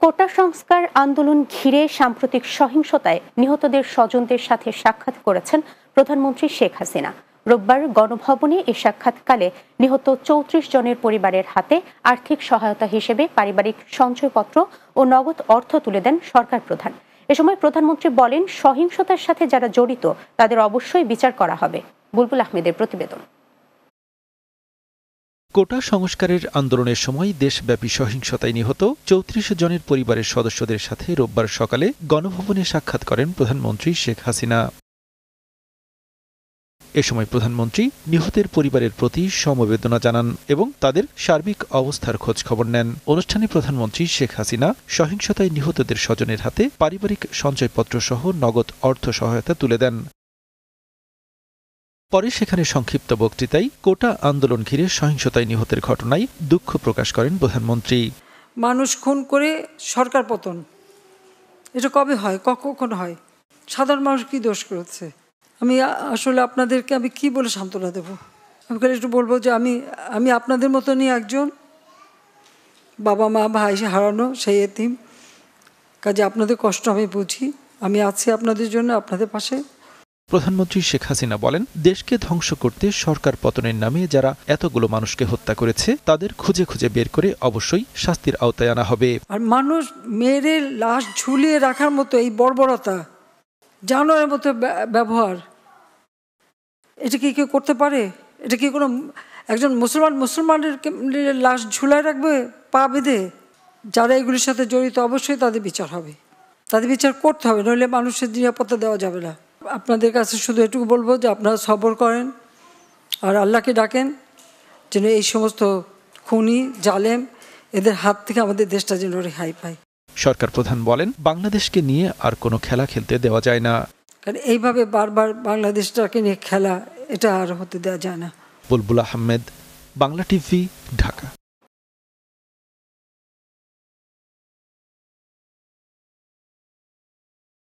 কোটা সংস্কার আন্দোলন ঘিরে সাম্প্রতিক সহিংসতায় নিহতদের স্বজনদের সাথে সাক্ষাৎ করেছেন প্রধানমন্ত্রী শেখ হাসিনা। রোববার গণভবনে এ সাক্ষাৎকালে নিহত ৩৪ জনের পরিবারের হাতে আর্থিক সহায়তা হিসেবে পারিবারিক সঞ্চয়পত্র ও নগদ অর্থ তুলে দেন সরকার প্রধান। এ সময় প্রধানমন্ত্রী বলেন, সহিংসতার সাথে যারা জড়িত তাদের অবশ্যই বিচার করা হবে। বুলবুল আহমেদের প্রতিবেদন। কোটা সংস্কারের আন্দোলনের সময় দেশব্যাপী সহিংসতায় নিহত ৩৪ জনের পরিবারের সদস্যদের সাথে রোববার সকালে গণভবনে সাক্ষাৎ করেন প্রধানমন্ত্রী শেখ হাসিনা। এ সময় প্রধানমন্ত্রী নিহতের পরিবারের প্রতি সমবেদনা জানান এবং তাদের সার্বিক অবস্থার খোঁজ খবর নেন। অনুষ্ঠানে প্রধানমন্ত্রী শেখ হাসিনা সহিংসতায় নিহতদের স্বজনের হাতে পারিবারিক সঞ্চয়পত্র সহ নগদ অর্থ সহায়তা তুলে দেন। পরে সেখানে সংক্ষিপ্ত বক্তৃতায় কোটা আন্দোলন ঘিরে সহিংসতায় নিহতের ঘটনায় দুঃখ প্রকাশ করেন প্রধানমন্ত্রী। মানুষ খুন করে সরকার পতন, এটা কবে হয়, কখন হয়? সাধারণ মানুষ কি দোষ করেছে? আমি আসলে আপনাদেরকে আমি কি বলে সান্ত্বনা দেব? আমি একটু বলবো যে আমি আপনাদের মতনই একজন বাবা মা ভাই হারানো সেই এতিম, কাজে আপনাদের কষ্ট আমি বুঝি। আমি আছি আপনাদের জন্য, আপনাদের পাশে। প্রধানমন্ত্রী শেখ হাসিনা বলেন, দেশকে ধ্বংস করতে সরকার পতনের নামে যারা এতগুলো মানুষকে হত্যা করেছে তাদের খুঁজে খুঁজে বের করে অবশ্যই শাস্তির আওতায় আনা হবে। আর মানুষ মেরে লাশ ঝুলিয়ে রাখার মতো এই বর্বরতা, জানোয়ারের মতো ব্যবহার, এটা কি কেউ করতে পারে? এটা কি কোনো একজন মুসলমানের লাশ ঝুলায় রাখবে পা বেঁধে? যারা এগুলির সাথে জড়িত অবশ্যই তাদের বিচার হবে, তাদের বিচার করতে হবে, নইলে মানুষের নিরাপত্তা দেওয়া যাবে না। আপনাদের কাছে শুধু এটুকু বলবো যে আপনারা সবর করেন আর আল্লাহকে ডাকেন যেন এই সমস্ত খুনি জালেম এদের হাত থেকে আমাদের দেশটা যেন রেহাই পায়। সরকার প্রধান বলেন, বাংলাদেশকে নিয়ে আর কোনো খেলা খেলতে দেওয়া যায় না। কারণ এইভাবে বারবার বাংলাদেশটাকে নিয়ে খেলা, এটা আর হতে দেওয়া যায় না। বুলবুল আহমেদ, বাংলা টিভি, ঢাকা।